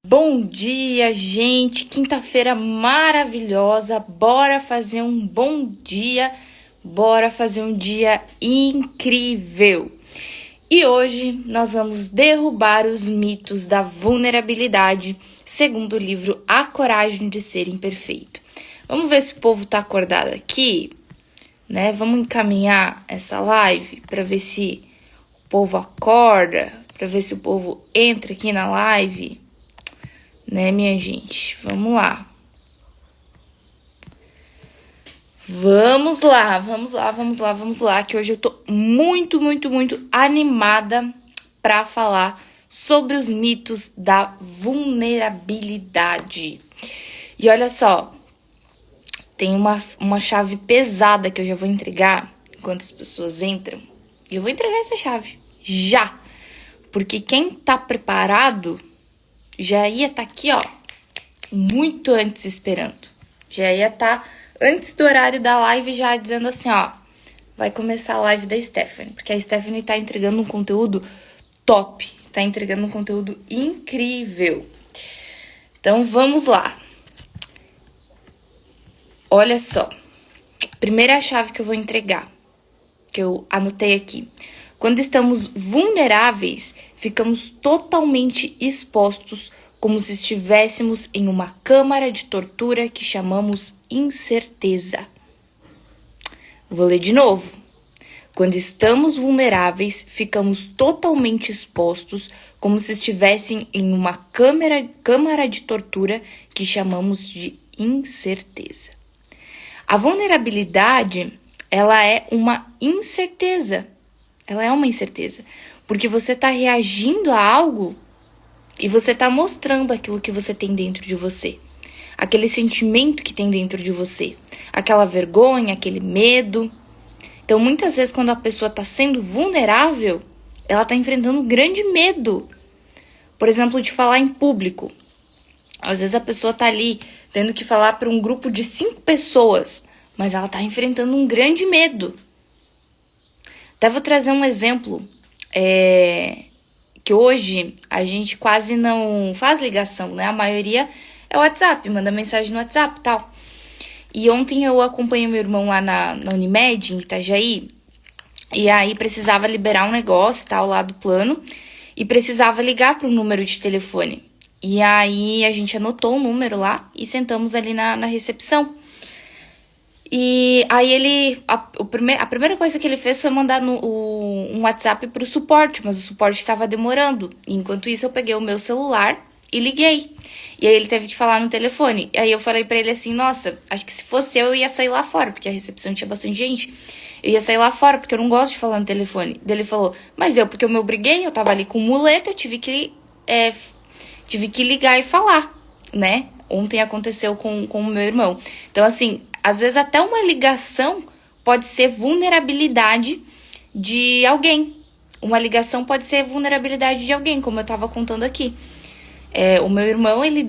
Bom dia, gente! Quinta-feira maravilhosa. Bora fazer um bom dia, bora fazer um dia incrível. E hoje nós vamos derrubar os mitos da vulnerabilidade, segundo o livro A Coragem de Ser Imperfeito. Vamos ver se o povo tá acordado aqui, né? Vamos encaminhar essa live para ver se o povo acorda, para ver se o povo entra aqui na live. Né, minha gente? Vamos lá. Vamos lá, que hoje eu tô muito animada para falar sobre os mitos da vulnerabilidade. E olha só, tem uma chave pesada que eu já vou entregar enquanto as pessoas entram. E eu vou entregar essa chave já, porque quem tá preparado já ia estar aqui, ó, muito antes esperando. Já ia estar antes do horário da live já dizendo assim, ó, vai começar a live da Stephanie. Porque a Stephanie tá entregando um conteúdo top, tá entregando um conteúdo incrível. Então, vamos lá. Olha só, primeira chave que eu vou entregar, que eu anotei aqui. Quando estamos vulneráveis, ficamos totalmente expostos, como se estivéssemos em uma câmara de tortura que chamamos incerteza. Vou ler de novo. Quando estamos vulneráveis, ficamos totalmente expostos, como se estivessem em uma câmara de tortura que chamamos de incerteza. A vulnerabilidade, ela é uma incerteza. Ela é uma incerteza, porque você está reagindo a algo e você está mostrando aquilo que você tem dentro de você. Aquele sentimento que tem dentro de você. Aquela vergonha, aquele medo. Então, muitas vezes, quando a pessoa está sendo vulnerável, ela está enfrentando um grande medo. Por exemplo, de falar em público. Às vezes a pessoa está ali tendo que falar para um grupo de 5 pessoas, mas ela está enfrentando um grande medo. Até vou trazer um exemplo, que hoje a gente quase não faz ligação, né? A maioria é o WhatsApp, manda mensagem no WhatsApp e tal. E ontem eu acompanhei meu irmão lá na Unimed, em Itajaí, e aí precisava liberar um negócio, tal, lá do plano, e precisava ligar para um número de telefone. E aí a gente anotou o número lá e sentamos ali na recepção. E aí a primeira coisa que ele fez foi mandar um WhatsApp pro suporte, mas o suporte estava demorando. Enquanto isso, eu peguei o meu celular e liguei. E aí ele teve que falar no telefone. E aí eu falei pra ele assim, nossa, acho que se fosse eu ia sair lá fora, porque a recepção tinha bastante gente. Eu ia sair lá fora, porque eu não gosto de falar no telefone. Daí ele falou, mas porque eu me obriguei, eu tava ali com muleta, eu tive que ligar e falar, né? Ontem aconteceu com o meu irmão. Então, assim, às vezes até uma ligação pode ser vulnerabilidade de alguém. Uma ligação pode ser vulnerabilidade de alguém, como eu tava contando aqui. O meu irmão, ele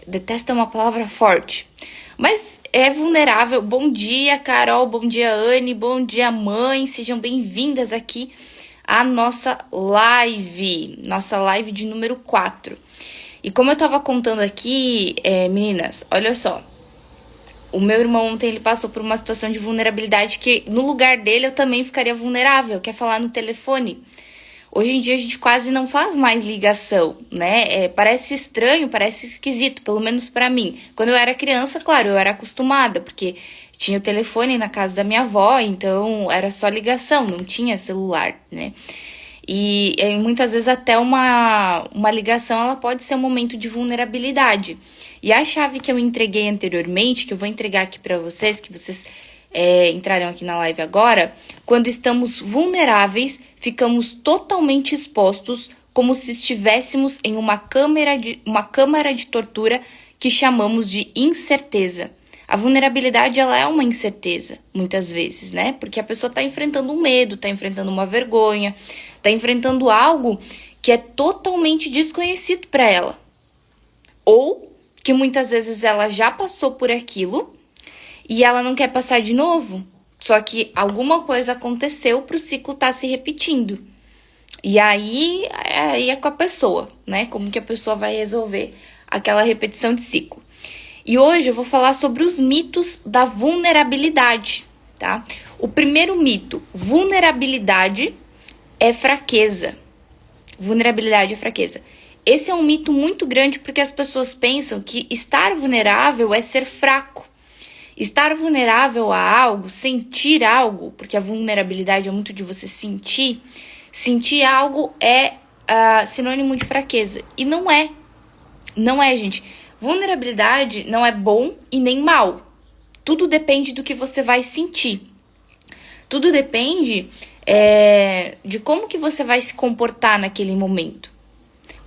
detesta uma palavra forte, mas é vulnerável. Bom dia, Carol, bom dia, Anne, bom dia, mãe. Sejam bem-vindas aqui à nossa live de número 4. E como eu tava contando aqui, meninas, olha só. O meu irmão ontem, ele passou por uma situação de vulnerabilidade que, no lugar dele, eu também ficaria vulnerável, que é falar no telefone. Hoje em dia, a gente quase não faz mais ligação, né? Parece estranho, parece esquisito, pelo menos pra mim. Quando eu era criança, claro, eu era acostumada, porque tinha o telefone na casa da minha avó, então era só ligação, não tinha celular, né? E muitas vezes até uma ligação, ela pode ser um momento de vulnerabilidade. E a chave que eu entreguei anteriormente, que eu vou entregar aqui para vocês, que vocês entrarão aqui na live agora, quando estamos vulneráveis, ficamos totalmente expostos, como se estivéssemos em uma câmara de tortura que chamamos de incerteza. A vulnerabilidade, ela é uma incerteza, muitas vezes, né? Porque a pessoa está enfrentando um medo, está enfrentando uma vergonha, está enfrentando algo que é totalmente desconhecido para ela. Ou que muitas vezes ela já passou por aquilo e ela não quer passar de novo. Só que alguma coisa aconteceu para o ciclo estar se repetindo. E aí é com a pessoa, né? Como que a pessoa vai resolver aquela repetição de ciclo. E hoje eu vou falar sobre os mitos da vulnerabilidade, tá? O primeiro mito, vulnerabilidade é fraqueza. Vulnerabilidade é fraqueza. Esse é um mito muito grande porque as pessoas pensam que estar vulnerável é ser fraco. Estar vulnerável a algo, sentir algo, porque a vulnerabilidade é muito de você sentir. Sentir algo é sinônimo de fraqueza. E não é. Não é, gente. Vulnerabilidade não é bom e nem mal. Tudo depende do que você vai sentir. Tudo depende de como que você vai se comportar naquele momento.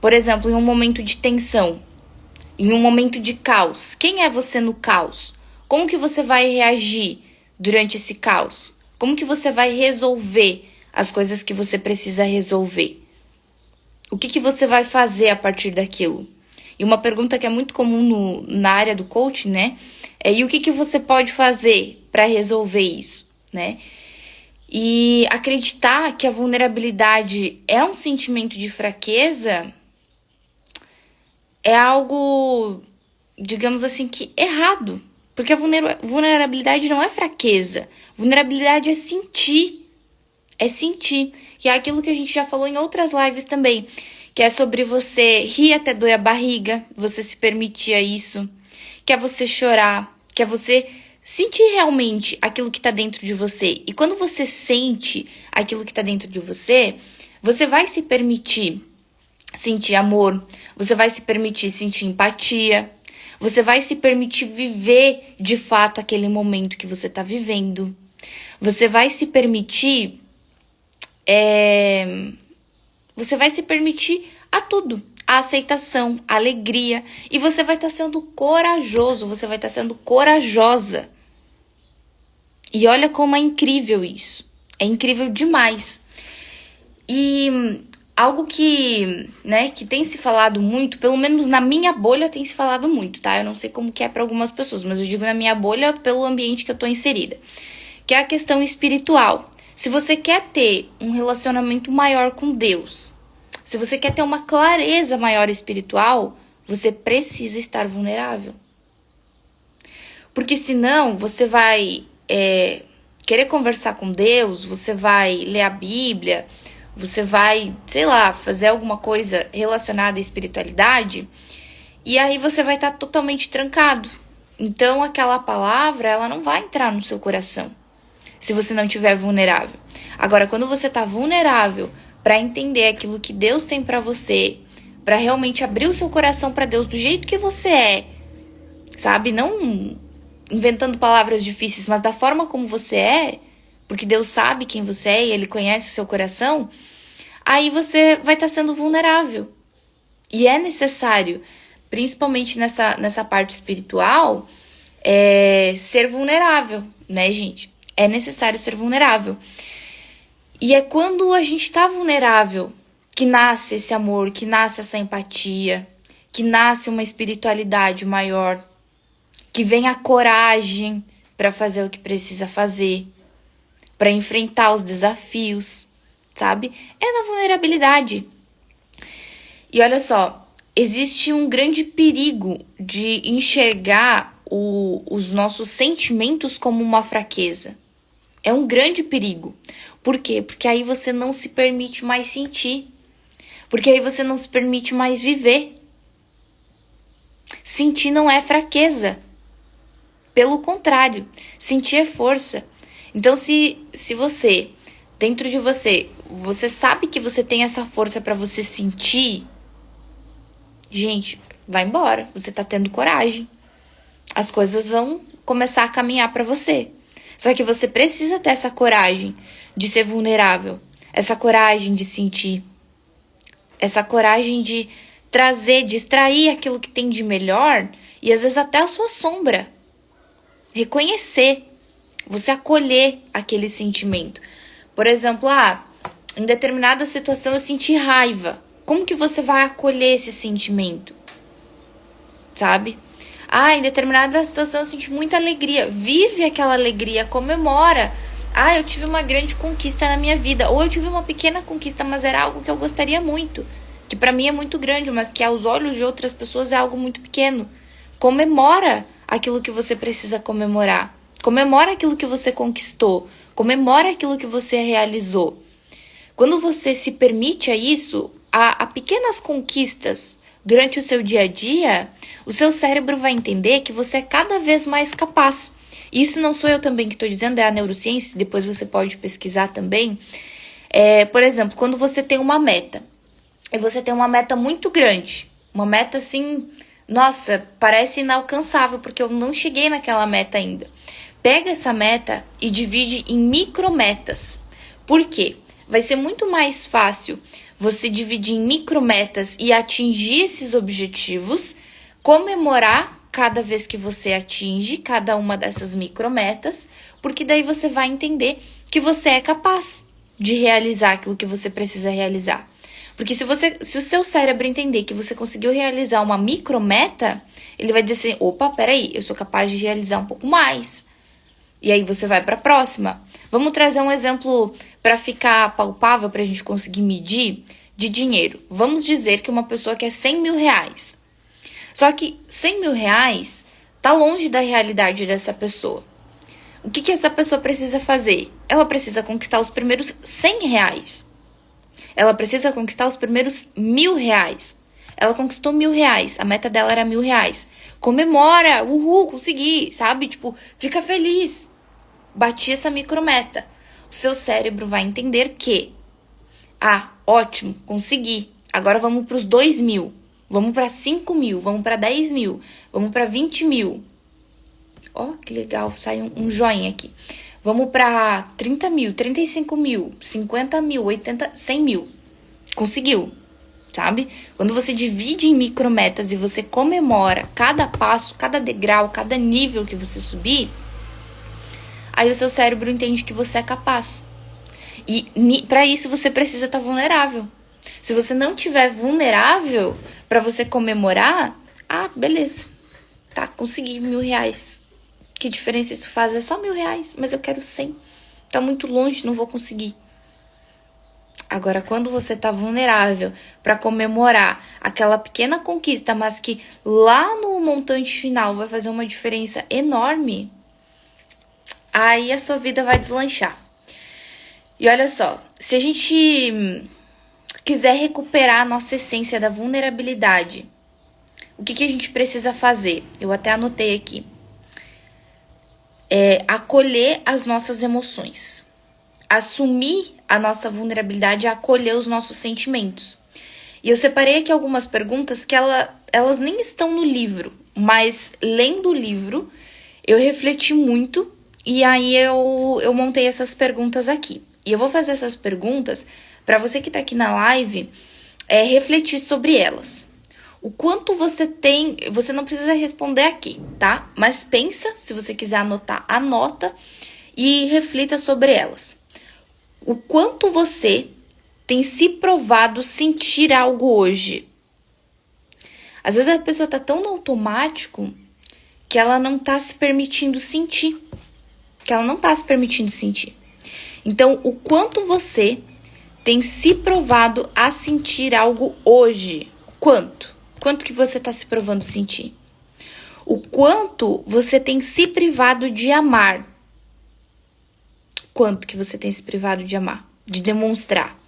Por exemplo, em um momento de tensão, em um momento de caos. Quem é você no caos? Como que você vai reagir durante esse caos? Como que você vai resolver as coisas que você precisa resolver? O que você vai fazer a partir daquilo? E uma pergunta que é muito comum na área do coaching, né? E o que você pode fazer para resolver isso, né? E acreditar que a vulnerabilidade é um sentimento de fraqueza é algo, digamos assim, que errado. Porque a vulnerabilidade não é fraqueza. Vulnerabilidade é sentir. É sentir. Que é aquilo que a gente já falou em outras lives também. Que é sobre você rir até doer a barriga. Você se permitir isso. Que é você chorar. Que é você sentir realmente aquilo que está dentro de você. E quando você sente aquilo que está dentro de você, você vai se permitir sentir amor. Você vai se permitir sentir empatia. Você vai se permitir viver de fato aquele momento que você está vivendo. Você vai se permitir. Você vai se permitir a tudo. A aceitação, a alegria. E você vai estar sendo corajoso. Você vai estar sendo corajosa. E olha como é incrível isso. É incrível demais. E algo que tem se falado muito, pelo menos na minha bolha tem se falado muito, tá? Eu não sei como que é para algumas pessoas, mas eu digo na minha bolha pelo ambiente que eu tô inserida. Que é a questão espiritual. Se você quer ter um relacionamento maior com Deus, se você quer ter uma clareza maior espiritual, você precisa estar vulnerável. Porque senão você vai querer conversar com Deus, você vai ler a Bíblia, você vai, sei lá, fazer alguma coisa relacionada à espiritualidade, e aí você vai estar totalmente trancado. Então aquela palavra, ela não vai entrar no seu coração, se você não estiver vulnerável. Agora, quando você está vulnerável para entender aquilo que Deus tem para você, para realmente abrir o seu coração para Deus do jeito que você é, sabe? Não inventando palavras difíceis, mas da forma como você é, porque Deus sabe quem você é e Ele conhece o seu coração, aí você vai estar sendo vulnerável. E é necessário, principalmente nessa parte espiritual, ser vulnerável, né, gente? É necessário ser vulnerável. E é quando a gente está vulnerável que nasce esse amor, que nasce essa empatia, que nasce uma espiritualidade maior, que vem a coragem para fazer o que precisa fazer, para enfrentar os desafios, sabe? É na vulnerabilidade. E olha só, existe um grande perigo de enxergar os nossos sentimentos como uma fraqueza. É um grande perigo. Por quê? Porque aí você não se permite mais sentir. Porque aí você não se permite mais viver. Sentir não é fraqueza. Pelo contrário, sentir é força. Então, se você, dentro de você, você sabe que você tem essa força para você sentir, gente, vai embora. Você tá tendo coragem. As coisas vão começar a caminhar para você. Só que você precisa ter essa coragem de ser vulnerável, essa coragem de sentir, essa coragem de trazer, de extrair aquilo que tem de melhor e às vezes até a sua sombra. Reconhecer, você acolher aquele sentimento. Por exemplo, em determinada situação eu senti raiva. Como que você vai acolher esse sentimento? Sabe? Em determinada situação eu senti muita alegria. Vive aquela alegria, comemora. Ah, eu tive uma grande conquista na minha vida. Ou eu tive uma pequena conquista, mas era algo que eu gostaria muito. Que pra mim é muito grande, mas que aos olhos de outras pessoas é algo muito pequeno. Comemora aquilo que você precisa comemorar. Comemora aquilo que você conquistou. Comemora aquilo que você realizou. Quando você se permite a isso, a pequenas conquistas durante o seu dia a dia, o seu cérebro vai entender que você é cada vez mais capaz. Isso não sou eu também que estou dizendo, é a neurociência, depois você pode pesquisar também. Por exemplo, quando você tem uma meta, e você tem uma meta muito grande, uma meta assim, nossa, parece inalcançável, porque eu não cheguei naquela meta ainda. Pega essa meta e divide em micrometas. Por quê? Vai ser muito mais fácil você dividir em micrometas e atingir esses objetivos, comemorar cada vez que você atinge cada uma dessas micrometas, porque daí você vai entender que você é capaz de realizar aquilo que você precisa realizar. Porque se o seu cérebro entender que você conseguiu realizar uma micrometa, ele vai dizer assim, opa, peraí, eu sou capaz de realizar um pouco mais. E aí você vai para a próxima. Vamos trazer um exemplo para ficar palpável, para a gente conseguir medir, de dinheiro. Vamos dizer que uma pessoa quer 100 mil reais. Só que 100 mil reais tá longe da realidade dessa pessoa. O que essa pessoa precisa fazer? Ela precisa conquistar os primeiros 100 reais. Ela precisa conquistar os primeiros 1.000 reais. Ela conquistou 1.000 reais. A meta dela era 1.000 reais. Comemora! Uhul, consegui! Sabe? Tipo, fica feliz. Bati essa micrometa. O seu cérebro vai entender que, ótimo, consegui. Agora vamos para os 2.000. Vamos para 5.000. Vamos para 10.000. Vamos para 20.000. Ó, que legal. Sai um joinha aqui. Vamos para 30.000, 35.000, 50.000, 80, 100.000. Conseguiu, sabe? Quando você divide em micrometas e você comemora cada passo, cada degrau, cada nível que você subir, aí o seu cérebro entende que você é capaz. E para isso você precisa estar vulnerável. Se você não tiver vulnerável para você comemorar, beleza. Tá, consegui 1.000 reais. Que diferença isso faz? É só 1.000 reais, mas eu quero 100. Tá muito longe, não vou conseguir. Agora, quando você tá vulnerável para comemorar aquela pequena conquista, mas que lá no montante final vai fazer uma diferença enorme, aí a sua vida vai deslanchar. E olha só, se a gente quiser recuperar a nossa essência da vulnerabilidade, o que a gente precisa fazer? Eu até anotei aqui. Acolher as nossas emoções. Assumir a nossa vulnerabilidade e acolher os nossos sentimentos. E eu separei aqui algumas perguntas que elas nem estão no livro, mas lendo o livro, eu refleti muito e aí eu montei essas perguntas aqui. E eu vou fazer essas perguntas para você que está aqui na live refletir sobre elas. O quanto você tem, você não precisa responder aqui, tá? Mas pensa, se você quiser anotar, anota e reflita sobre elas. O quanto você tem se provado sentir algo hoje? Às vezes a pessoa tá tão no automático que ela não tá se permitindo sentir. Então, o quanto você tem se provado a sentir algo hoje? Quanto? Quanto que você está se provando sentir? O quanto você tem se privado de amar? Quanto que você tem se privado de amar? De demonstrar?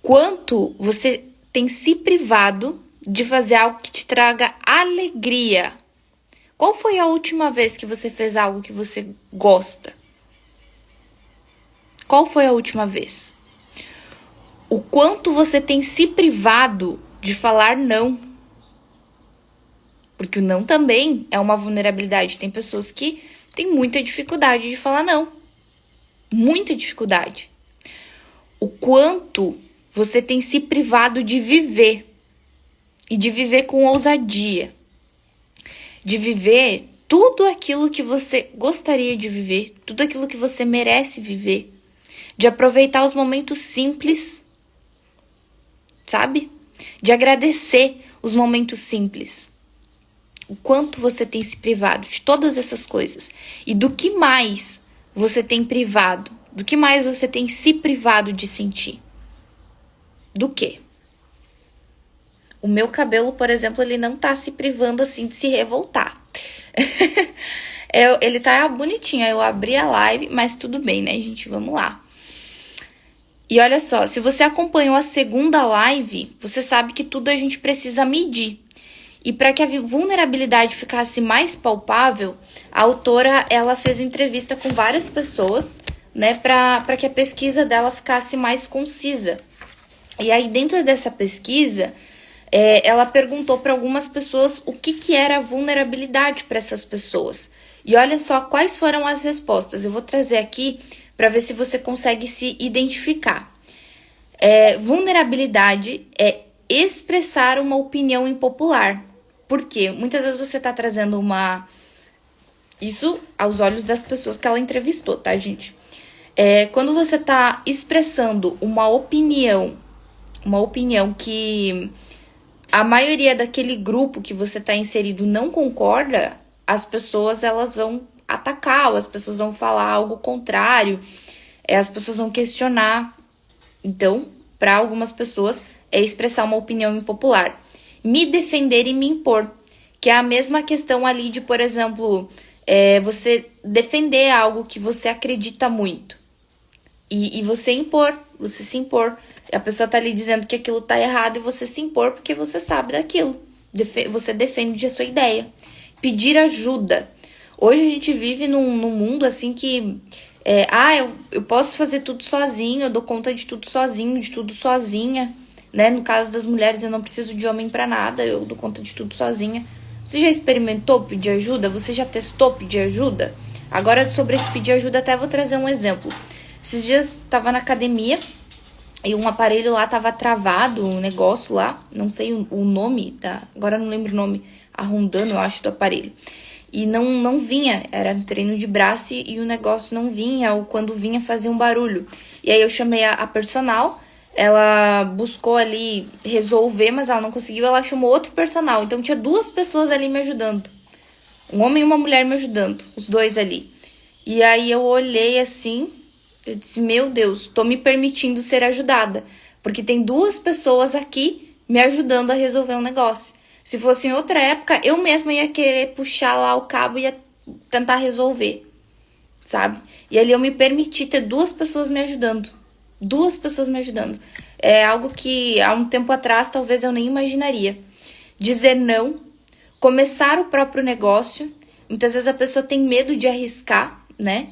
Quanto você tem se privado de fazer algo que te traga alegria? Qual foi a última vez que você fez algo que você gosta? Qual foi a última vez? O quanto você tem se privado de falar não? Porque o não também é uma vulnerabilidade. Tem pessoas que têm muita dificuldade de falar não. Muita dificuldade. O quanto você tem se privado de viver. E de viver com ousadia. De viver tudo aquilo que você gostaria de viver. Tudo aquilo que você merece viver. De aproveitar os momentos simples. Sabe? De agradecer os momentos simples. O quanto você tem se privado de todas essas coisas. E do que mais você tem privado? Do que mais você tem se privado de sentir? Do quê? O meu cabelo, por exemplo, ele não tá se privando assim de se revoltar. Ele tá bonitinho, eu abri a live, mas tudo bem, né, gente? Vamos lá. E olha só, se você acompanhou a segunda live, você sabe que tudo a gente precisa medir. E para que a vulnerabilidade ficasse mais palpável, a autora ela fez entrevista com várias pessoas, né, para que a pesquisa dela ficasse mais concisa. E aí, dentro dessa pesquisa, ela perguntou para algumas pessoas o que era vulnerabilidade para essas pessoas. E olha só quais foram as respostas. Eu vou trazer aqui para ver se você consegue se identificar. Vulnerabilidade é expressar uma opinião impopular. Por quê? Muitas vezes você está trazendo isso aos olhos das pessoas que ela entrevistou, tá, gente? Quando você está expressando uma opinião que a maioria daquele grupo que você está inserido não concorda, as pessoas elas vão atacar, ou as pessoas vão falar algo contrário, as pessoas vão questionar. Então, para algumas pessoas, é expressar uma opinião impopular. Me defender e me impor, que é a mesma questão ali de, por exemplo, você defender algo que você acredita muito e você se impor. A pessoa tá ali dizendo que aquilo tá errado e você se impor porque você sabe daquilo. Você defende a sua ideia. Pedir ajuda. Hoje a gente vive num mundo assim que... eu posso fazer tudo sozinho, eu dou conta de tudo sozinho, de tudo sozinha. Né? No caso das mulheres, eu não preciso de homem pra nada, eu dou conta de tudo sozinha. Você já experimentou pedir ajuda? Você já testou pedir ajuda? Agora, sobre esse pedir ajuda, até vou trazer um exemplo. Esses dias, tava na academia e um aparelho lá tava travado, um negócio lá, não sei o nome, agora não lembro o nome, a Rondano, eu acho, do aparelho. E não vinha, era um treino de braço e o negócio não vinha, ou quando vinha fazia um barulho. E aí eu chamei a personal, ela buscou ali resolver, mas ela não conseguiu, ela chamou outro personal. Então tinha 2 pessoas ali me ajudando. Um homem e uma mulher me ajudando, os 2 ali. E aí eu olhei assim, eu disse, meu Deus, tô me permitindo ser ajudada. Porque tem 2 pessoas aqui me ajudando a resolver um negócio. Se fosse em outra época, eu mesma ia querer puxar lá o cabo e ia tentar resolver, sabe? E ali eu me permiti ter 2 pessoas me ajudando. 2 pessoas me ajudando. É algo que há um tempo atrás talvez eu nem imaginaria. Dizer não, começar o próprio negócio. Muitas vezes a pessoa tem medo de arriscar, né?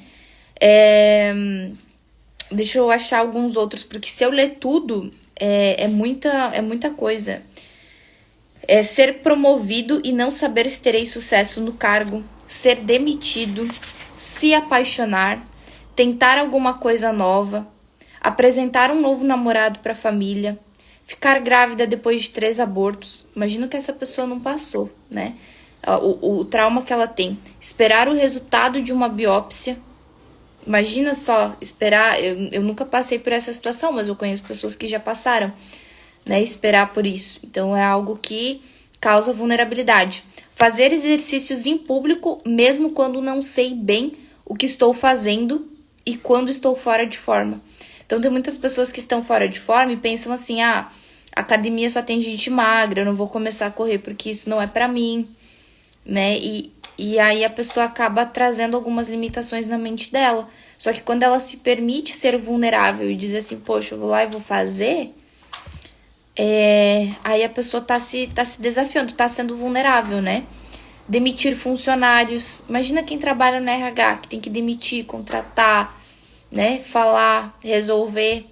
Deixa eu achar alguns outros, porque se eu ler tudo, é muita coisa. Ser promovido e não saber se terei sucesso no cargo. Ser demitido. Se apaixonar. Tentar alguma coisa nova. Apresentar um novo namorado para a família, ficar grávida depois de 3 abortos. Imagina que essa pessoa não passou, né? O trauma que ela tem. Esperar o resultado de uma biópsia. Imagina só, esperar... Eu nunca passei por essa situação, mas eu conheço pessoas que já passaram, né? Esperar por isso. Então, é algo que causa vulnerabilidade. Fazer exercícios em público, mesmo quando não sei bem o que estou fazendo e quando estou fora de forma. Então, tem muitas pessoas que estão fora de forma e pensam assim, academia só tem gente magra, eu não vou começar a correr porque isso não é pra mim, né? E aí a pessoa acaba trazendo algumas limitações na mente dela. Só que quando ela se permite ser vulnerável e dizer assim, poxa, eu vou lá e vou fazer, aí a pessoa tá se desafiando, tá sendo vulnerável, né? Demitir funcionários. Imagina quem trabalha no RH, que tem que demitir, contratar, né? Falar, resolver.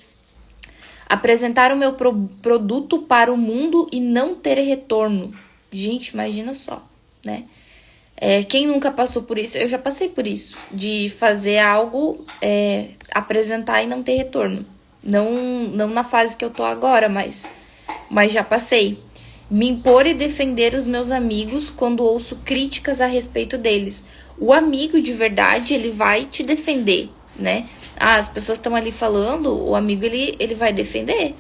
Apresentar o meu produto para o mundo e não ter retorno. Gente, imagina só, né? Quem nunca passou por isso? Eu já passei por isso. De fazer algo, apresentar e não ter retorno. Não na fase que eu tô agora, mas já passei. Me impor e defender os meus amigos quando ouço críticas a respeito deles. O amigo de verdade, ele vai te defender, né? As pessoas estão ali falando, o amigo, ele vai defender,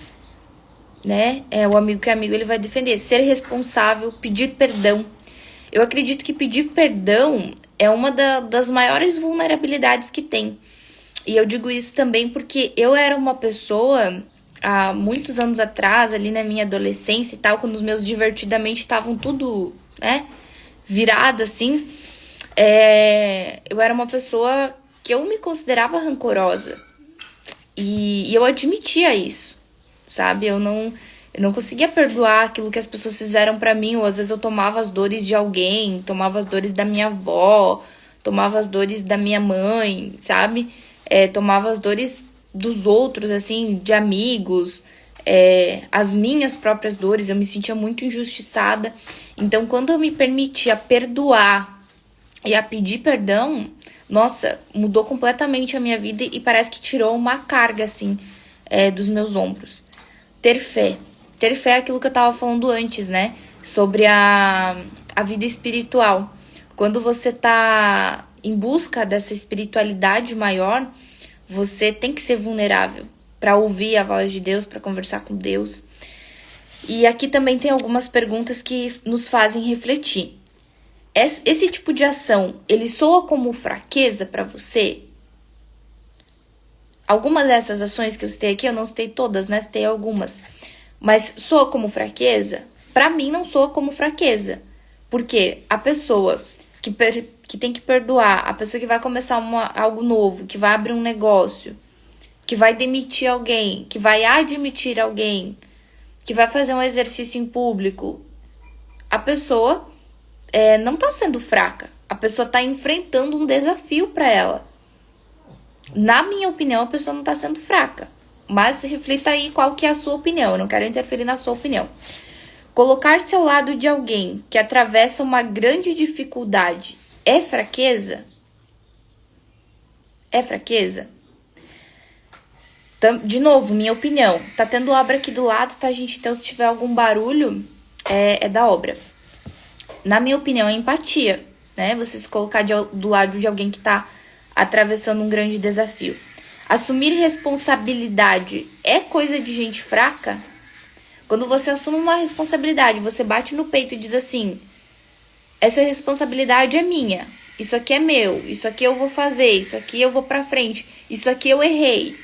né? O amigo que é amigo, ele vai defender. Ser responsável, pedir perdão. Eu acredito que pedir perdão é uma das maiores vulnerabilidades que tem. E eu digo isso também porque eu era uma pessoa, há muitos anos atrás, ali na minha adolescência e tal, quando os meus divertidamente estavam tudo, né, virado assim, eu era uma pessoa que eu me considerava rancorosa. E eu admitia isso, sabe? Eu não conseguia perdoar aquilo que as pessoas fizeram pra mim, ou às vezes eu tomava as dores de alguém, tomava as dores da minha avó, tomava as dores da minha mãe, sabe? Tomava as dores dos outros, assim, de amigos, as minhas próprias dores, eu me sentia muito injustiçada. Então, quando eu me permitia perdoar e a pedir perdão, nossa, mudou completamente a minha vida e parece que tirou uma carga, assim, dos meus ombros. Ter fé. Ter fé é aquilo que eu tava falando antes, né? Sobre a vida espiritual. Quando você tá em busca dessa espiritualidade maior, você tem que ser vulnerável para ouvir a voz de Deus, para conversar com Deus. E aqui também tem algumas perguntas que nos fazem refletir. Esse tipo de ação, ele soa como fraqueza para você? Algumas dessas ações que eu citei aqui, eu não citei todas, né? Citei algumas. Mas soa como fraqueza? Para mim não soa como fraqueza. Porque a pessoa que tem que perdoar, a pessoa que vai começar algo novo, que vai abrir um negócio, que vai demitir alguém, que vai admitir alguém, que vai fazer um exercício em público, a pessoa não tá sendo fraca. A pessoa tá enfrentando um desafio para ela. Na minha opinião, a pessoa não tá sendo fraca. Mas reflita aí qual que é a sua opinião. Eu não quero interferir na sua opinião. Colocar-se ao lado de alguém que atravessa uma grande dificuldade é fraqueza? É fraqueza? De novo, minha opinião. Tá tendo obra aqui do lado, tá, gente? Então, se tiver algum barulho, é da obra. Na minha opinião, é empatia, né? Você se colocar do lado de alguém que tá atravessando um grande desafio. Assumir responsabilidade é coisa de gente fraca? Quando você assume uma responsabilidade, você bate no peito e diz assim: essa responsabilidade é minha, isso aqui é meu, isso aqui eu vou fazer, isso aqui eu vou pra frente, isso aqui eu errei,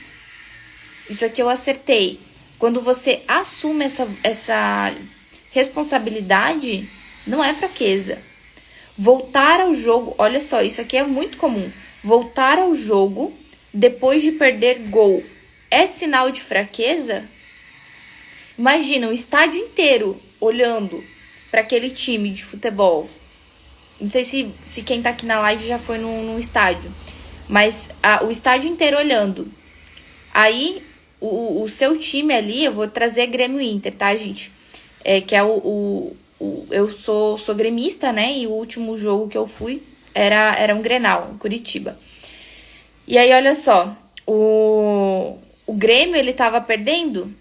isso aqui eu acertei. Quando você assume essa responsabilidade, não é fraqueza. Voltar ao jogo, olha só, isso aqui é muito comum. Voltar ao jogo depois de perder gol é sinal de fraqueza? Imagina o estádio inteiro olhando para aquele time de futebol. Não sei se quem tá aqui na live já foi num estádio, mas o estádio inteiro olhando. Aí o seu time ali, eu vou trazer Grêmio Inter, tá, gente? Que é eu sou gremista, né? E o último jogo que eu fui era um Grenal, em Curitiba. E aí, olha só, o Grêmio, ele tava perdendo.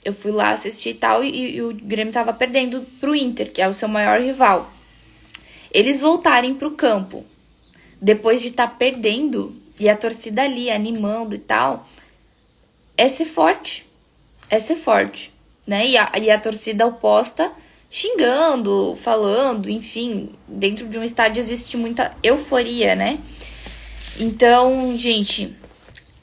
Eu fui lá assistir e tal, e o Grêmio tava perdendo pro Inter, que é o seu maior rival. Eles voltarem pro campo, depois de estar perdendo, e a torcida ali animando e tal, é ser forte, né? E a torcida oposta xingando, falando, enfim, dentro de um estádio existe muita euforia, né? Então, gente,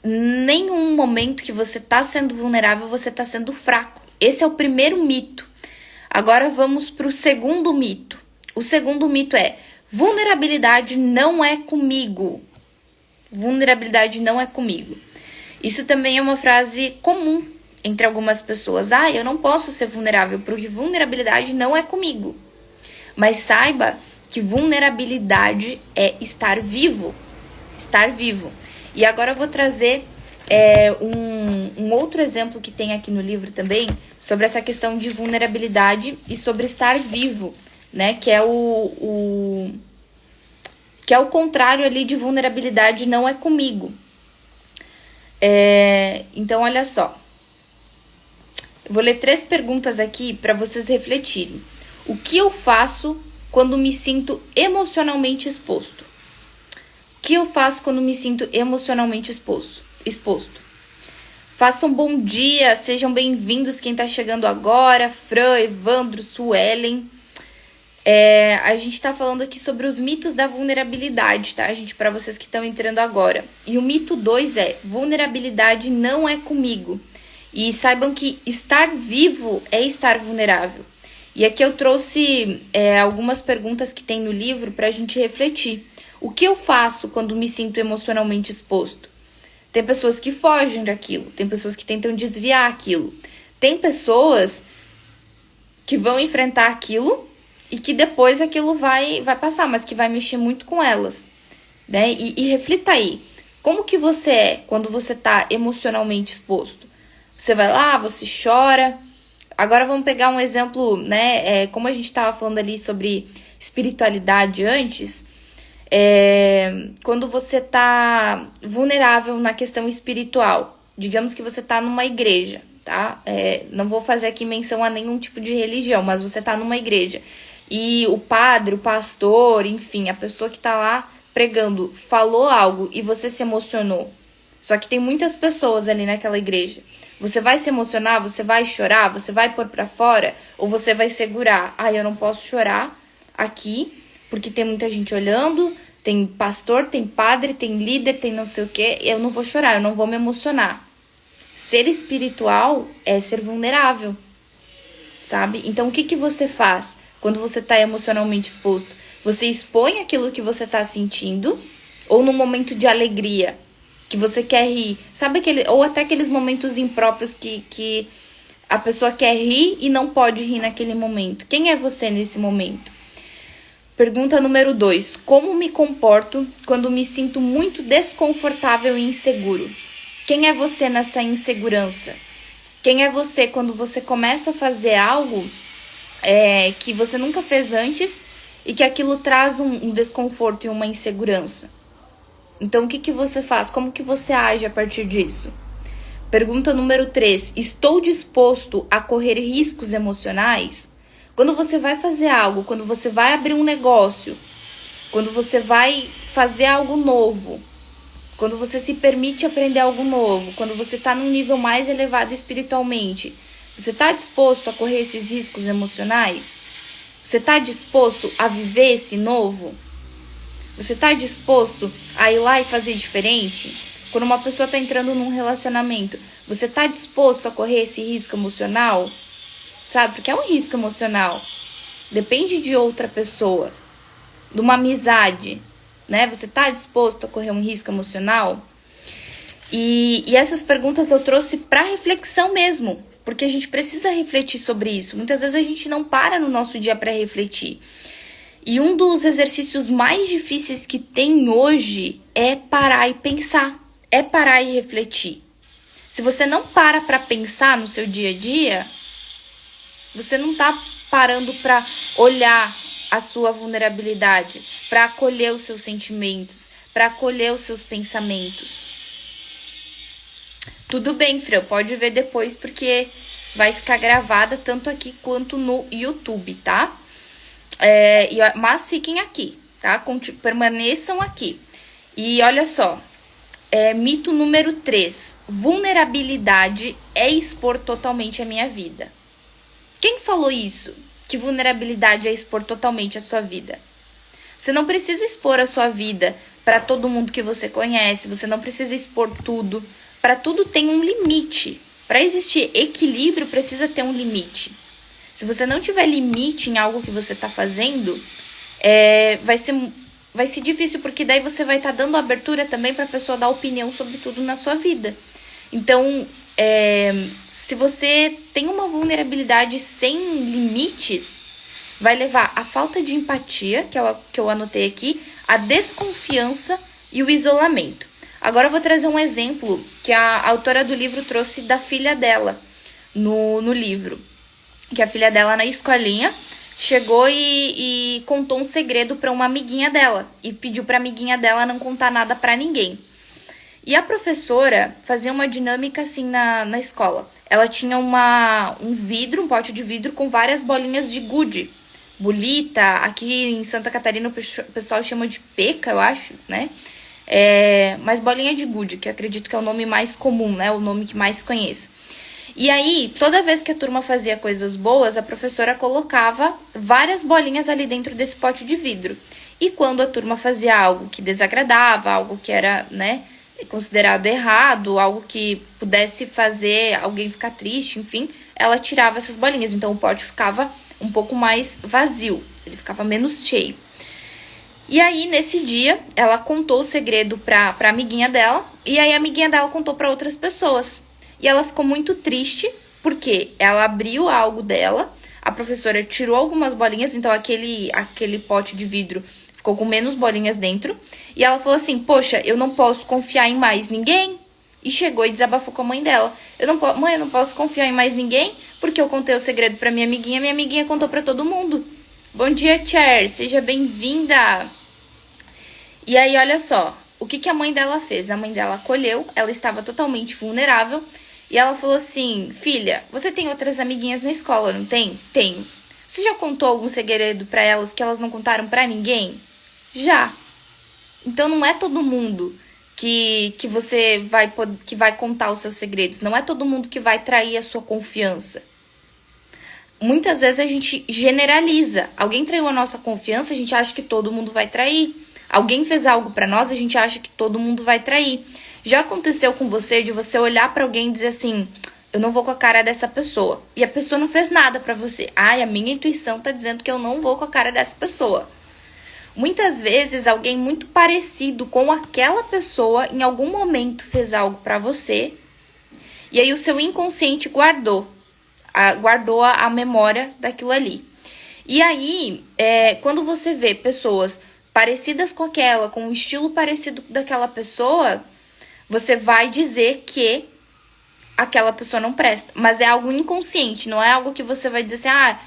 nenhum momento que você tá sendo vulnerável, você tá sendo fraco. Esse é o primeiro mito. Agora vamos pro segundo mito. O segundo mito é: vulnerabilidade não é comigo. Vulnerabilidade não é comigo. Isso também é uma frase comum entre algumas pessoas. Eu não posso ser vulnerável porque vulnerabilidade não é comigo. Mas saiba que vulnerabilidade é estar vivo. Estar vivo. E agora eu vou trazer um outro exemplo que tem aqui no livro também sobre essa questão de vulnerabilidade e sobre estar vivo, né? Que é o contrário ali de vulnerabilidade não é comigo. Então, olha só. Eu vou ler 3 perguntas aqui para vocês refletirem. O que eu faço quando me sinto emocionalmente exposto? O que eu faço quando me sinto emocionalmente exposto? Façam bom dia, sejam bem-vindos quem tá chegando agora. Fran, Evandro, Suelen. A gente tá falando aqui sobre os mitos da vulnerabilidade, tá, gente? Para vocês que estão entrando agora. E o mito 2 é: vulnerabilidade não é comigo. E saibam que estar vivo é estar vulnerável. E aqui eu trouxe algumas perguntas que tem no livro pra gente refletir. O que eu faço quando me sinto emocionalmente exposto? Tem pessoas que fogem daquilo, tem pessoas que tentam desviar aquilo. Tem pessoas que vão enfrentar aquilo e que depois aquilo vai passar, mas que vai mexer muito com elas, né? E reflita aí, como que você é quando você tá emocionalmente exposto? Você vai lá, você chora. Agora vamos pegar um exemplo, né? Como a gente tava falando ali sobre espiritualidade antes, quando você tá vulnerável na questão espiritual, digamos que você tá numa igreja, tá? Não vou fazer aqui menção a nenhum tipo de religião, mas você tá numa igreja e o padre, o pastor, enfim, a pessoa que tá lá pregando falou algo e você se emocionou. Só que tem muitas pessoas ali naquela igreja. Você vai se emocionar, você vai chorar, você vai pôr pra fora ou você vai segurar? Eu não posso chorar aqui porque tem muita gente olhando, tem pastor, tem padre, tem líder, tem não sei o quê. Eu não vou chorar, eu não vou me emocionar. Ser espiritual é ser vulnerável, sabe? Então, o que você faz quando você tá emocionalmente exposto? Você expõe aquilo que você tá sentindo, ou no momento de alegria, que você quer rir, sabe ou até aqueles momentos impróprios que a pessoa quer rir e não pode rir naquele momento. Quem é você nesse momento? Pergunta número 2. Como me comporto quando me sinto muito desconfortável e inseguro? Quem é você nessa insegurança? Quem é você quando você começa a fazer algo que você nunca fez antes e que aquilo traz um desconforto e uma insegurança? Então, o que você faz? Como que você age a partir disso? Pergunta número 3. Estou disposto a correr riscos emocionais? Quando você vai fazer algo, quando você vai abrir um negócio, quando você vai fazer algo novo, quando você se permite aprender algo novo, quando você está num nível mais elevado espiritualmente, você está disposto a correr esses riscos emocionais? Você está disposto a viver esse novo? Você está disposto a ir lá e fazer diferente? Quando uma pessoa está entrando num relacionamento, você está disposto a correr esse risco emocional? Sabe? Porque é um risco emocional. Depende de outra pessoa, de uma amizade, né? Você está disposto a correr um risco emocional? E essas perguntas eu trouxe para reflexão mesmo, porque a gente precisa refletir sobre isso. Muitas vezes a gente não para no nosso dia para refletir. E um dos exercícios mais difíceis que tem hoje é parar e pensar, é parar e refletir. Se você não para pensar no seu dia a dia, você não está parando para olhar a sua vulnerabilidade, para acolher os seus sentimentos, para acolher os seus pensamentos. Tudo bem, Freu, pode ver depois porque vai ficar gravada tanto aqui quanto no YouTube, tá? Mas fiquem aqui, tá? Permaneçam aqui. E olha só, mito número 3. Vulnerabilidade é expor totalmente a minha vida. Quem falou isso? Que vulnerabilidade é expor totalmente a sua vida? Você não precisa expor a sua vida para todo mundo que você conhece. Você não precisa expor tudo. Para tudo tem um limite. Para existir equilíbrio, precisa ter um limite. Se você não tiver limite em algo que você está fazendo, vai ser difícil, porque daí você vai estar dando abertura também para a pessoa dar opinião sobre tudo na sua vida. Então, se você tem uma vulnerabilidade sem limites, vai levar a falta de empatia, que eu anotei aqui, a desconfiança e o isolamento. Agora eu vou trazer um exemplo que a autora do livro trouxe da filha dela no livro. Que a filha dela, na escolinha, chegou e contou um segredo para uma amiguinha dela. E pediu para a amiguinha dela não contar nada para ninguém. E a professora fazia uma dinâmica assim na escola. Ela tinha um pote de vidro com várias bolinhas de gude. Bolita, aqui em Santa Catarina o pessoal chama de peca, eu acho, né? Mas bolinha de gude, que eu acredito que é o nome mais comum, né? O nome que mais se conhece. E aí, toda vez que a turma fazia coisas boas, a professora colocava várias bolinhas ali dentro desse pote de vidro. E quando a turma fazia algo que desagradava, algo que era, né, considerado errado, algo que pudesse fazer alguém ficar triste, enfim, ela tirava essas bolinhas. Então o pote ficava um pouco mais vazio, ele ficava menos cheio. E aí, nesse dia, ela contou o segredo pra amiguinha dela, e aí a amiguinha dela contou pra outras pessoas. E ela ficou muito triste, porque ela abriu algo dela, a professora tirou algumas bolinhas, então aquele pote de vidro ficou com menos bolinhas dentro. E ela falou assim, poxa, eu não posso confiar em mais ninguém. E chegou e desabafou com a mãe dela. Mãe, eu não posso confiar em mais ninguém, porque eu contei o segredo pra minha amiguinha contou pra todo mundo. Bom dia, Cher, seja bem-vinda. E aí, olha só, o que a mãe dela fez? A mãe dela acolheu, ela estava totalmente vulnerável, e ela falou assim, filha, você tem outras amiguinhas na escola, não tem? Tenho. Você já contou algum segredo pra elas que elas não contaram pra ninguém? Já. Então não é todo mundo que vai contar os seus segredos, não é todo mundo que vai trair a sua confiança. Muitas vezes a gente generaliza. Alguém traiu a nossa confiança, a gente acha que todo mundo vai trair. Alguém fez algo pra nós, a gente acha que todo mundo vai trair. Já aconteceu com você de você olhar pra alguém e dizer assim, eu não vou com a cara dessa pessoa. E a pessoa não fez nada pra você. Ai, a minha intuição tá dizendo que eu não vou com a cara dessa pessoa. Muitas vezes alguém muito parecido com aquela pessoa em algum momento fez algo pra você. E aí o seu inconsciente guardou a memória daquilo ali. E aí, quando você vê pessoas parecidas com aquela, com um estilo parecido daquela pessoa, você vai dizer que aquela pessoa não presta. Mas é algo inconsciente, não é algo que você vai dizer assim,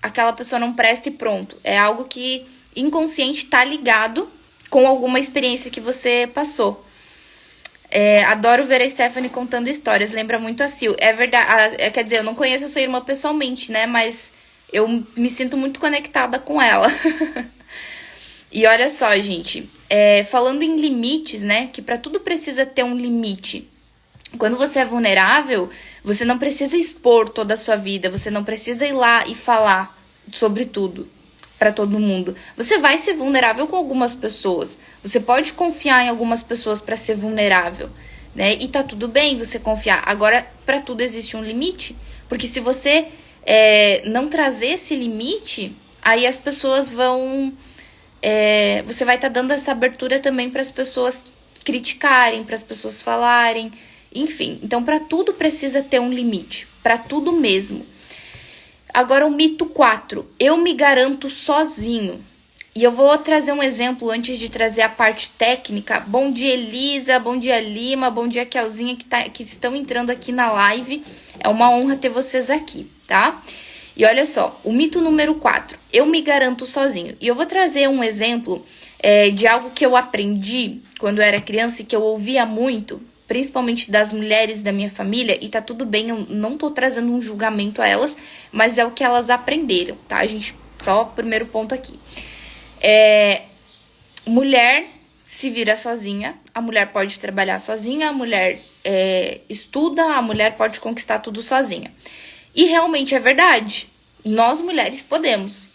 aquela pessoa não presta e pronto. É algo que inconsciente tá ligado com alguma experiência que você passou. Adoro ver a Stephanie contando histórias, lembra muito a Sil. É verdade, quer dizer, eu não conheço a sua irmã pessoalmente, né? Mas eu me sinto muito conectada com ela. E olha só, gente, falando em limites, né? Que pra tudo precisa ter um limite. Quando você é vulnerável, você não precisa expor toda a sua vida, você não precisa ir lá e falar sobre tudo pra todo mundo. Você vai ser vulnerável com algumas pessoas. Você pode confiar em algumas pessoas pra ser vulnerável, né? E tá tudo bem você confiar. Agora, pra tudo existe um limite, porque se você não trazer esse limite, aí as pessoas vão... você vai estar dando essa abertura também para as pessoas criticarem, para as pessoas falarem, enfim. Então, para tudo precisa ter um limite, para tudo mesmo. Agora, o mito 4, eu me garanto sozinho. E eu vou trazer um exemplo antes de trazer a parte técnica. Bom dia, Elisa, bom dia, Lima, bom dia, Kelzinha, que estão entrando aqui na live. É uma honra ter vocês aqui, tá? E olha só, o mito número 4, eu me garanto sozinho. E eu vou trazer um exemplo de algo que eu aprendi quando eu era criança e que eu ouvia muito, principalmente das mulheres da minha família, e tá tudo bem, eu não tô trazendo um julgamento a elas, mas é o que elas aprenderam, tá? A gente, só o primeiro ponto aqui. Mulher se vira sozinha, a mulher pode trabalhar sozinha, a mulher estuda, a mulher pode conquistar tudo sozinha. E realmente é verdade, nós mulheres podemos,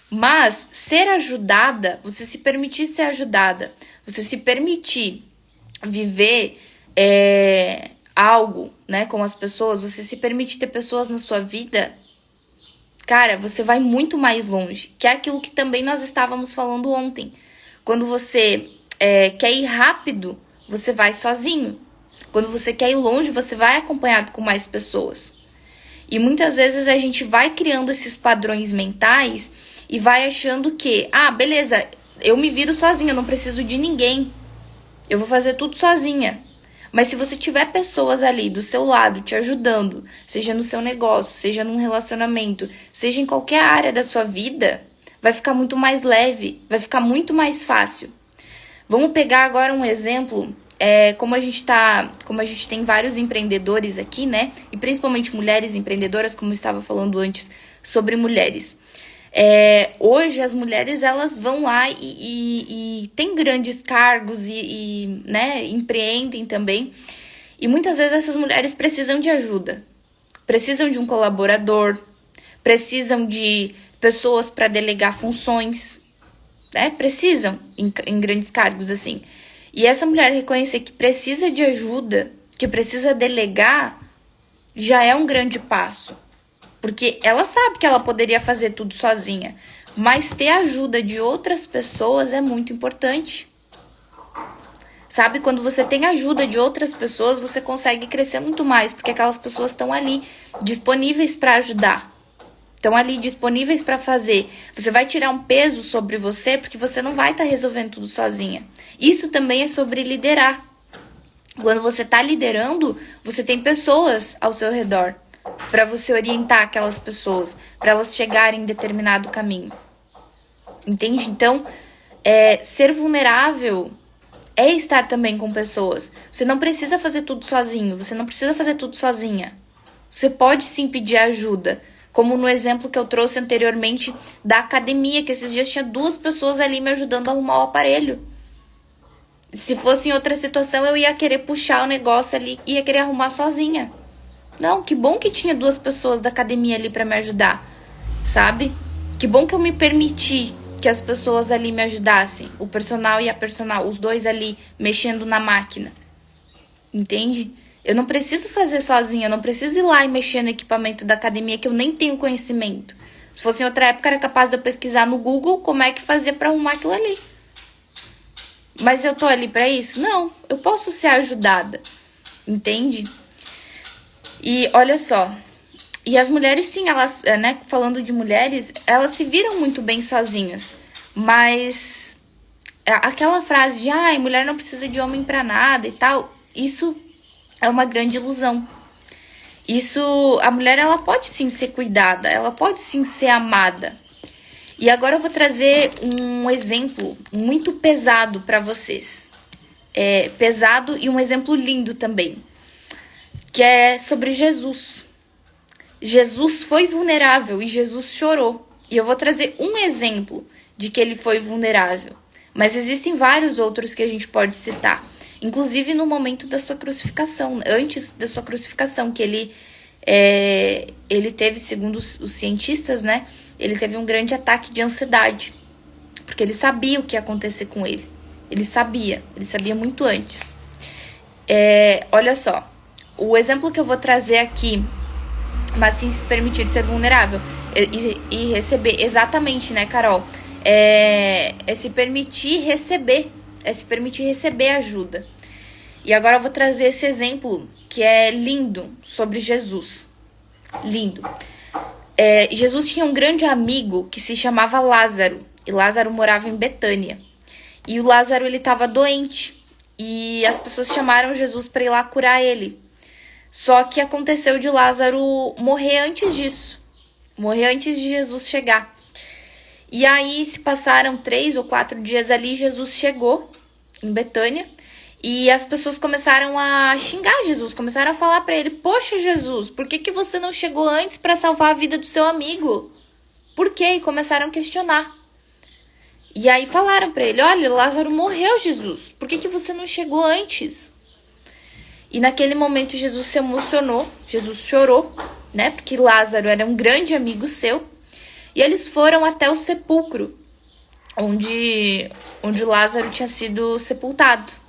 mas ser ajudada, você se permitir ser ajudada, você se permitir viver algo, né, com as pessoas, você se permitir ter pessoas na sua vida, cara, você vai muito mais longe, que é aquilo que também nós estávamos falando ontem. Quando você quer ir rápido, você vai sozinho. Quando você quer ir longe, você vai acompanhado com mais pessoas. E muitas vezes a gente vai criando esses padrões mentais e vai achando que, beleza, eu me viro sozinha, eu não preciso de ninguém. Eu vou fazer tudo sozinha. Mas se você tiver pessoas ali do seu lado te ajudando, seja no seu negócio, seja num relacionamento, seja em qualquer área da sua vida, vai ficar muito mais leve, vai ficar muito mais fácil. Vamos pegar agora um exemplo, como a gente tem vários empreendedores aqui, né? E principalmente mulheres empreendedoras, como eu estava falando antes, sobre mulheres. Hoje as mulheres elas vão lá e têm grandes cargos né, empreendem também. E muitas vezes essas mulheres precisam de ajuda. precisam de um colaborador, precisam de pessoas para delegar funções, né? Precisam em grandes cargos assim. E essa mulher reconhecer que precisa de ajuda, que precisa delegar, já é um grande passo. Porque ela sabe que ela poderia fazer tudo sozinha, mas ter a ajuda de outras pessoas é muito importante. Sabe, quando você tem a ajuda de outras pessoas, você consegue crescer muito mais, porque aquelas pessoas estão ali disponíveis para ajudar. Estão ali disponíveis para fazer. Você vai tirar um peso sobre você, porque você não vai estar resolvendo tudo sozinha. Isso também é sobre liderar. Quando você está liderando, você tem pessoas ao seu redor para você orientar aquelas pessoas, para elas chegarem em determinado caminho. Entende? Então, ser vulnerável é estar também com pessoas. Você não precisa fazer tudo sozinho, você não precisa fazer tudo sozinha. Você pode sim pedir ajuda, como no exemplo que eu trouxe anteriormente da academia, que esses dias tinha 2 pessoas ali me ajudando a arrumar o aparelho. Se fosse em outra situação, eu ia querer puxar o negócio ali e ia querer arrumar sozinha. Não, que bom que tinha 2 pessoas da academia ali para me ajudar, sabe? Que bom que eu me permiti que as pessoas ali me ajudassem, o personal e a personal, os 2 ali mexendo na máquina. Entende? Eu não preciso fazer sozinha, eu não preciso ir lá e mexer no equipamento da academia que eu nem tenho conhecimento. Se fosse em outra época, era capaz de eu pesquisar no Google como é que fazia para arrumar aquilo ali. Mas eu tô ali para isso? Não, eu posso ser ajudada. Entende? E olha só, e as mulheres sim, elas, né, falando de mulheres, elas se viram muito bem sozinhas. Mas aquela frase de, mulher não precisa de homem para nada e tal, isso é uma grande ilusão. Isso, a mulher, ela pode sim ser cuidada, ela pode sim ser amada. E agora eu vou trazer um exemplo muito pesado para vocês. Pesado e um exemplo lindo também, que é sobre Jesus. Jesus foi vulnerável e Jesus chorou. E eu vou trazer um exemplo de que ele foi vulnerável. Mas existem vários outros que a gente pode citar. Inclusive no momento da sua crucificação, antes da sua crucificação, que ele teve, segundo os cientistas, né? Ele teve um grande ataque de ansiedade. Porque ele sabia o que ia acontecer com ele. Ele sabia muito antes. Olha só, o exemplo que eu vou trazer aqui, mas sem se permitir ser vulnerável e receber, exatamente, né, Carol? É se permitir receber, ajuda. E agora eu vou trazer esse exemplo que é lindo sobre Jesus. Lindo. Jesus tinha um grande amigo que se chamava Lázaro. E Lázaro morava em Betânia. E o Lázaro, ele estava doente. E as pessoas chamaram Jesus para ir lá curar ele. Só que aconteceu de Lázaro morrer antes disso. Morrer antes de Jesus chegar. E aí se passaram 3 ou 4 dias ali, Jesus chegou em Betânia. E as pessoas começaram a xingar Jesus, começaram a falar para ele: poxa, Jesus, por que você não chegou antes para salvar a vida do seu amigo? Por quê? E começaram a questionar. E aí falaram para ele: olha, Lázaro morreu, Jesus, por que você não chegou antes? E naquele momento Jesus se emocionou, Jesus chorou, né? Porque Lázaro era um grande amigo seu. E eles foram até o sepulcro, onde Lázaro tinha sido sepultado.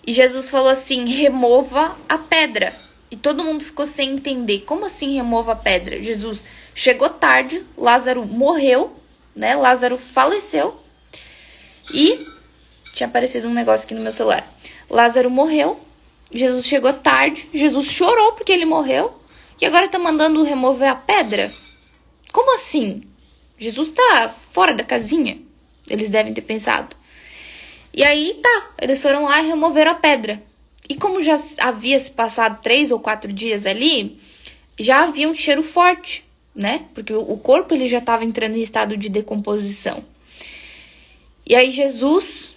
E Jesus falou assim: remova a pedra. E todo mundo ficou sem entender. Como assim remova a pedra? Jesus chegou tarde, Lázaro morreu, né? Lázaro faleceu. E tinha aparecido um negócio aqui no meu celular. Lázaro morreu, Jesus chegou tarde, Jesus chorou porque ele morreu. E agora tá mandando remover a pedra? Como assim? Jesus tá fora da casinha? Eles devem ter pensado. E aí eles foram lá e removeram a pedra. E como já havia se passado 3 ou 4 dias ali, já havia um cheiro forte, né? Porque o corpo ele já estava entrando em estado de decomposição. E aí Jesus,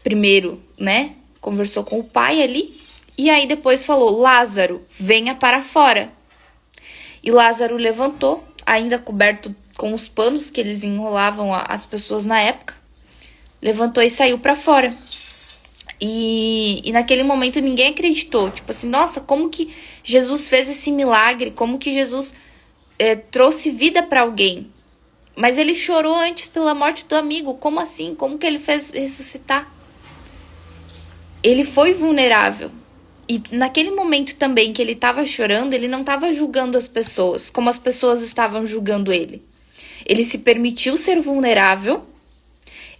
primeiro, né, conversou com o pai ali, e aí depois falou: Lázaro, venha para fora. E Lázaro levantou, ainda coberto com os panos que eles enrolavam as pessoas na época. Levantou e saiu para fora. E naquele momento ninguém acreditou. Tipo assim, nossa, como que Jesus fez esse milagre? Como que Jesus trouxe vida para alguém? Mas ele chorou antes pela morte do amigo. Como assim? Como que ele fez ressuscitar? Ele foi vulnerável. E naquele momento também que ele estava chorando, ele não estava julgando as pessoas, como as pessoas estavam julgando ele. Ele se permitiu ser vulnerável,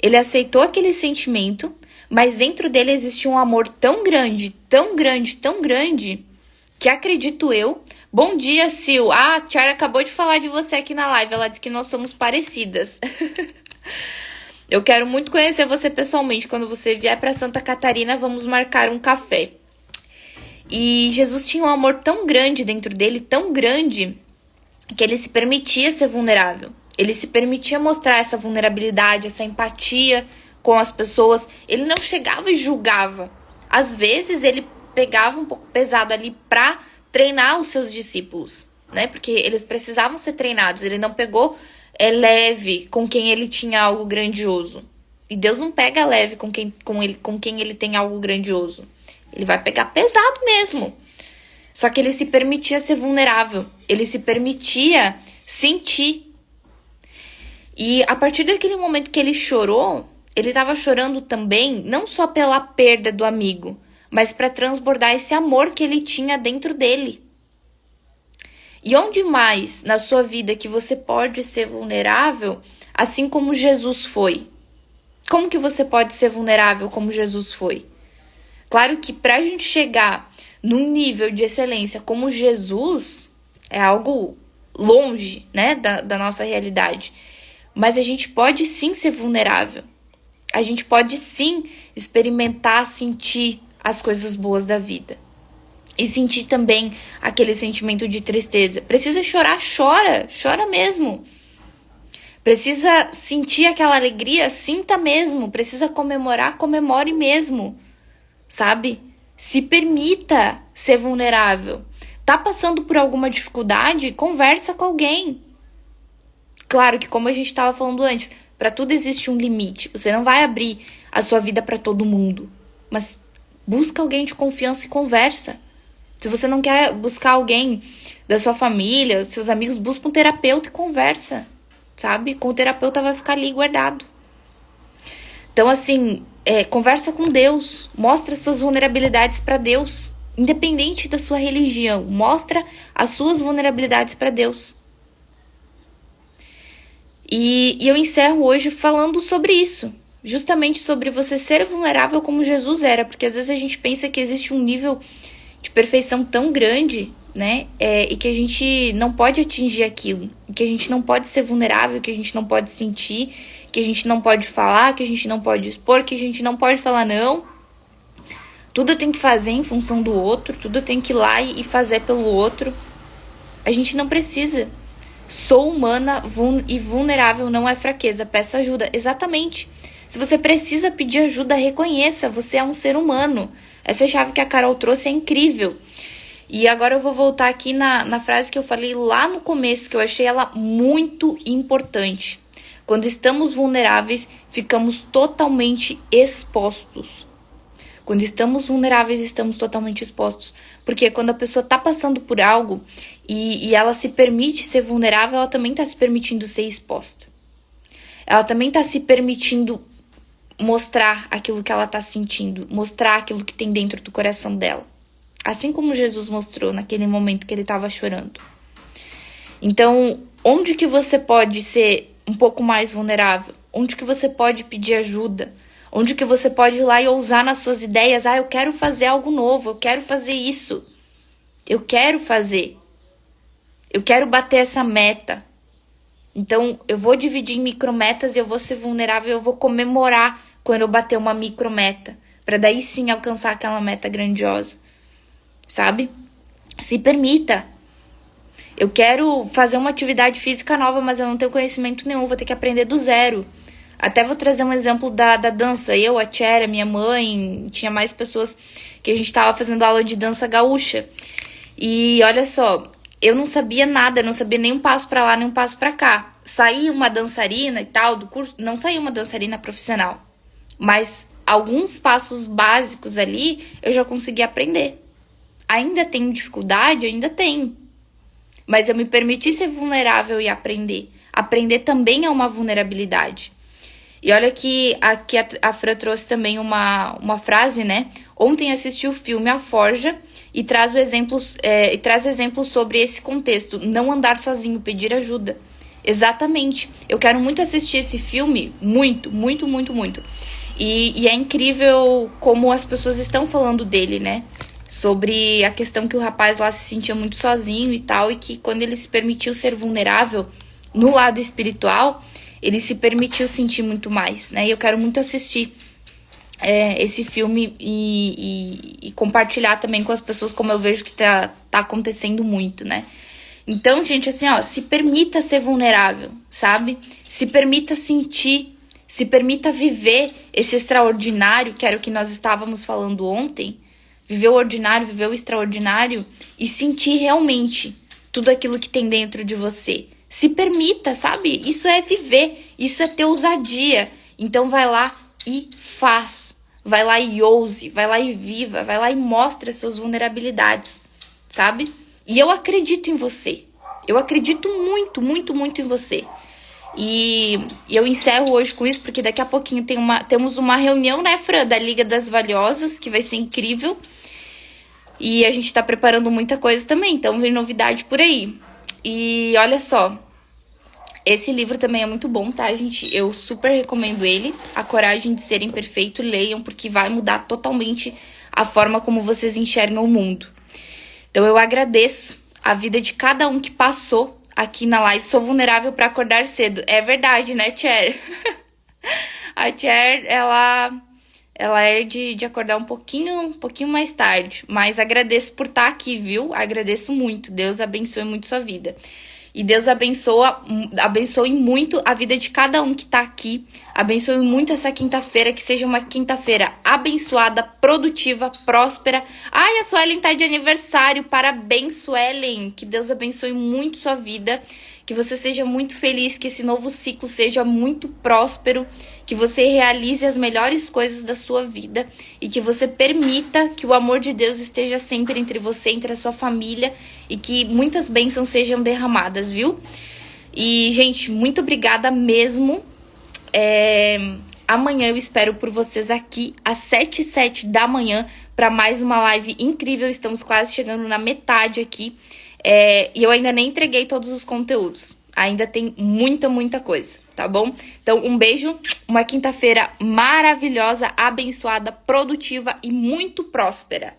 ele aceitou aquele sentimento, mas dentro dele existia um amor tão grande, tão grande, tão grande, que acredito eu... Bom dia, Sil. Ah, a Tiara acabou de falar de você aqui na live. Ela disse que nós somos parecidas. Eu quero muito conhecer você pessoalmente. Quando você vier para Santa Catarina, vamos marcar um café. E Jesus tinha um amor tão grande dentro dele, tão grande, que ele se permitia ser vulnerável. Ele se permitia mostrar essa vulnerabilidade, essa empatia com as pessoas. Ele não chegava e julgava. Às vezes, ele pegava um pouco pesado ali para treinar os seus discípulos, né? Porque eles precisavam ser treinados. Ele não pegou leve com quem ele tinha algo grandioso. E Deus não pega leve com quem ele tem algo grandioso. Ele vai pegar pesado mesmo. Só que ele se permitia ser vulnerável. Ele se permitia sentir. E a partir daquele momento que ele chorou, ele estava chorando também, não só pela perda do amigo, mas para transbordar esse amor que ele tinha dentro dele. E onde mais na sua vida que você pode ser vulnerável, assim como Jesus foi? Como que você pode ser vulnerável como Jesus foi? Claro que para a gente chegar num nível de excelência como Jesus, é algo longe, né, da nossa realidade. Mas a gente pode sim ser vulnerável. A gente pode sim experimentar, sentir as coisas boas da vida. E sentir também aquele sentimento de tristeza. Precisa chorar, chora. Chora mesmo. Precisa sentir aquela alegria, sinta mesmo. Precisa comemorar, comemore mesmo. Sabe? Se permita ser vulnerável. Tá passando por alguma dificuldade? Conversa com alguém. Claro que, como a gente estava falando antes, para tudo existe um limite. Você não vai abrir a sua vida para todo mundo. Mas busca alguém de confiança e conversa. Se você não quer buscar alguém da sua família, seus amigos, busca um terapeuta e conversa. Sabe? Com o terapeuta vai ficar ali guardado. Então, assim, conversa com Deus. Mostra suas vulnerabilidades para Deus. Independente da sua religião. Mostra as suas vulnerabilidades para Deus. E eu encerro hoje falando sobre isso. Justamente sobre você ser vulnerável como Jesus era. Porque às vezes a gente pensa que existe um nível de perfeição tão grande, né? E que a gente não pode atingir aquilo. Que a gente não pode ser vulnerável, que a gente não pode sentir, que a gente não pode falar, que a gente não pode expor, que a gente não pode falar não. Tudo eu tenho que fazer em função do outro, tudo eu tenho que ir lá e fazer pelo outro. A gente não precisa. Sou humana e vulnerável não é fraqueza, peça ajuda. Exatamente. Se você precisa pedir ajuda, reconheça, você é um ser humano. Essa chave que a Carol trouxe é incrível. E agora eu vou voltar aqui na frase que eu falei lá no começo, que eu achei ela muito importante. Quando estamos vulneráveis, ficamos totalmente expostos. Quando estamos vulneráveis, estamos totalmente expostos. Porque quando a pessoa está passando por algo e ela se permite ser vulnerável, ela também está se permitindo ser exposta. Ela também está se permitindo mostrar aquilo que ela está sentindo, mostrar aquilo que tem dentro do coração dela. Assim como Jesus mostrou naquele momento que ele estava chorando. Então, onde que você pode ser um pouco mais vulnerável? Onde que você pode pedir ajuda? Onde que você pode ir lá e ousar nas suas ideias? Eu quero fazer algo novo, eu quero fazer isso. Eu quero fazer. Eu quero bater essa meta. Então, eu vou dividir em micrometas e eu vou ser vulnerável, eu vou comemorar quando eu bater uma micrometa. Para daí sim alcançar aquela meta grandiosa. Sabe? Se permita. Eu quero fazer uma atividade física nova, mas eu não tenho conhecimento nenhum, vou ter que aprender do zero. Até vou trazer um exemplo da dança. Eu, a Tiara, minha mãe, tinha mais pessoas que a gente estava fazendo aula de dança gaúcha. E olha só, eu não sabia nada, eu não sabia nem um passo para lá, nem um passo para cá. Saí uma dançarina e tal do curso, não saí uma dançarina profissional. Mas alguns passos básicos ali eu já consegui aprender. Ainda tenho dificuldade? Ainda tenho. Mas eu me permiti ser vulnerável e aprender. Aprender também é uma vulnerabilidade. E olha que aqui a Fran trouxe também uma frase, né? Ontem assisti o filme A Forja e traz exemplos sobre esse contexto. Não andar sozinho, pedir ajuda. Exatamente. Eu quero muito assistir esse filme. Muito, muito, muito, muito. E é incrível como as pessoas estão falando dele, né? Sobre a questão que o rapaz lá se sentia muito sozinho e tal. E que quando ele se permitiu ser vulnerável no lado espiritual, ele se permitiu sentir muito mais, né? E eu quero muito assistir esse filme e compartilhar também com as pessoas, como eu vejo que tá acontecendo muito, né? Então, gente, assim, ó, se permita ser vulnerável, sabe? Se permita sentir, se permita viver esse extraordinário, que era o que nós estávamos falando ontem. Viver o ordinário, viver o extraordinário e sentir realmente tudo aquilo que tem dentro de você. Se permita, sabe? Isso é viver, isso é ter ousadia. Então vai lá e faz. Vai lá e ouse, vai lá e viva, vai lá e mostre as suas vulnerabilidades, sabe? E eu acredito em você. Eu acredito muito, muito, muito em você. E eu encerro hoje com isso, porque daqui a pouquinho temos uma reunião, né, Fran, da Liga das Valiosas, que vai ser incrível. E a gente tá preparando muita coisa também, então vem novidade por aí. E olha só, esse livro também é muito bom, tá, gente? Eu super recomendo ele. A Coragem de Ser Imperfeito. Leiam, porque vai mudar totalmente a forma como vocês enxergam o mundo. Então eu agradeço a vida de cada um que passou aqui na live. Sou vulnerável pra acordar cedo. É verdade, né, Cher? A Cher, ela é de acordar um pouquinho mais tarde. Mas agradeço por estar aqui, viu? Agradeço muito. Deus abençoe muito sua vida. E Deus abençoe muito a vida de cada um que tá aqui. Abençoe muito essa quinta-feira, que seja uma quinta-feira abençoada, produtiva, próspera. Ai, a Suelen tá de aniversário. Parabéns, Suelen. Que Deus abençoe muito sua vida. Que você seja muito feliz, que esse novo ciclo seja muito próspero, que você realize as melhores coisas da sua vida e que você permita que o amor de Deus esteja sempre entre você, entre a sua família e que muitas bênçãos sejam derramadas, viu? E, gente, muito obrigada mesmo. Amanhã eu espero por vocês aqui às 7h07 da manhã para mais uma live incrível. Estamos quase chegando na metade aqui. E eu ainda nem entreguei todos os conteúdos. Ainda tem muita, muita coisa, tá bom? Então, um beijo, uma quinta-feira maravilhosa, abençoada, produtiva e muito próspera.